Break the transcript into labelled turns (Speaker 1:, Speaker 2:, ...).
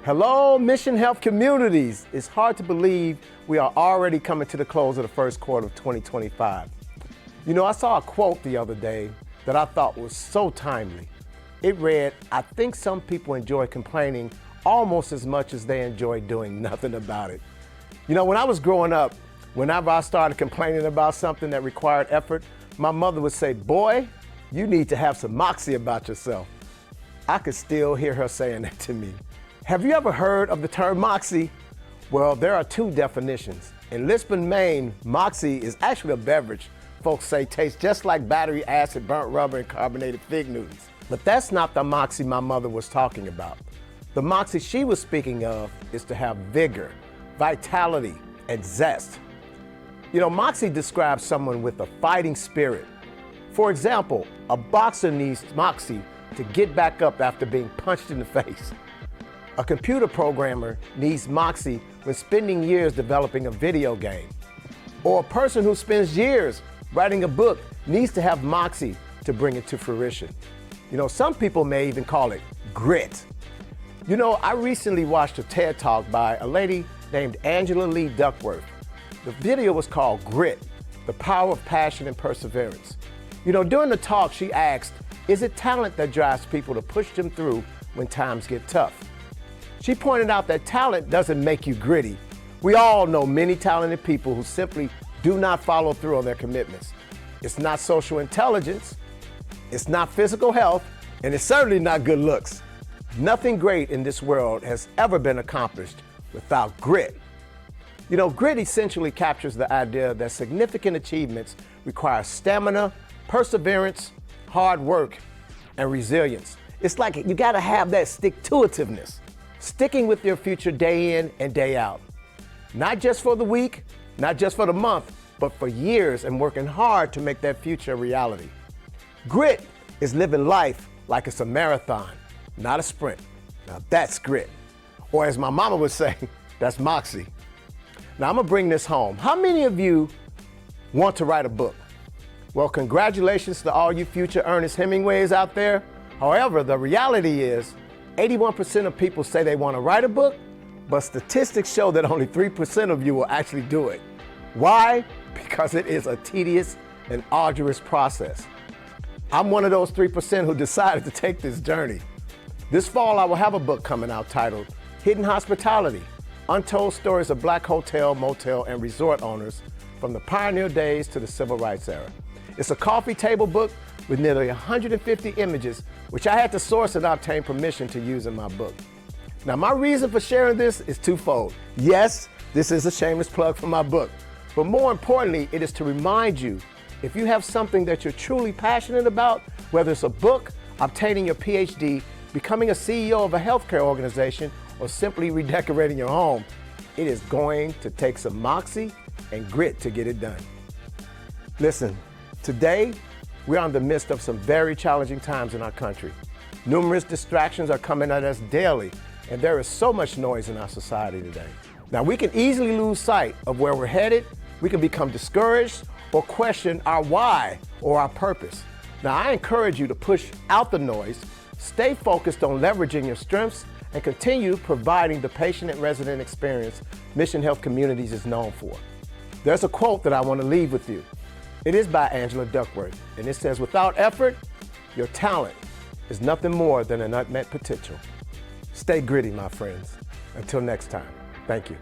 Speaker 1: Hello, Mission Health communities. It's hard to believe we are already coming to the close of the first quarter of 2025. You know, I saw a quote the other day that I thought was so timely. It read, "I think some people enjoy complaining almost as much as they enjoy doing nothing about it." You know, when I was growing up, whenever I started complaining about something that required effort, my mother would say, "Boy, you need to have some moxie about yourself." I could still hear her saying that to me. Have you ever heard of the term moxie? Well, there are two definitions. In Lisbon, Maine, moxie is actually a beverage folks say tastes just like battery acid, burnt rubber, and carbonated fig Newtons. But that's not the moxie my mother was talking about. The moxie she was speaking of is to have vigor, vitality, and zest. You know, moxie describes someone with a fighting spirit. For example, a boxer needs moxie to get back up after being punched in the face. A computer programmer needs moxie when spending years developing a video game. Or a person who spends years writing a book needs to have moxie to bring it to fruition. You know, some people may even call it grit. You know, I recently watched a TED Talk by a lady named Angela Lee Duckworth. The video was called Grit, The Power of Passion and Perseverance. You know, during the talk, she asked, is it talent that drives people to push them through when times get tough? She pointed out that talent doesn't make you gritty. We all know many talented people who simply do not follow through on their commitments. It's not social intelligence, it's not physical health, and it's certainly not good looks. Nothing great in this world has ever been accomplished without grit. You know, grit essentially captures the idea that significant achievements require stamina, perseverance, hard work, and resilience. It's like you gotta have that stick-to-itiveness. Sticking with your future day in and day out. Not just for the week, not just for the month, but for years and working hard to make that future a reality. Grit is living life like it's a marathon, not a sprint. Now that's grit. Or as my mama would say, that's moxie. Now I'm gonna bring this home. How many of you want to write a book? Well, congratulations to all you future Ernest Hemingways out there. However, the reality is, 81% of people say they want to write a book, but statistics show that only 3% of you will actually do it. Why? Because it is a tedious and arduous process. I'm one of those 3% who decided to take this journey. This fall, I will have a book coming out titled Hidden Hospitality, Untold Stories of Black Hotel, Motel, and Resort Owners from the Pioneer Days to the Civil Rights Era. It's a coffee table book with nearly 150 images, which I had to source and obtain permission to use in my book. Now, my reason for sharing this is twofold. Yes, this is a shameless plug for my book, but more importantly, it is to remind you, if you have something that you're truly passionate about, whether it's a book, obtaining your PhD, becoming a CEO of a healthcare organization, or simply redecorating your home, it is going to take some moxie and grit to get it done. Listen, today, we're in the midst of some very challenging times in our country. Numerous distractions are coming at us daily, and there is so much noise in our society today. Now, we can easily lose sight of where we're headed. We can become discouraged or question our why or our purpose. Now, I encourage you to push out the noise, stay focused on leveraging your strengths, and continue providing the patient and resident experience Mission Health Communities is known for. There's a quote that I want to leave with you. It is by Angela Duckworth, and it says, without effort, your talent is nothing more than an unmet potential. Stay gritty, my friends. Until next time, thank you.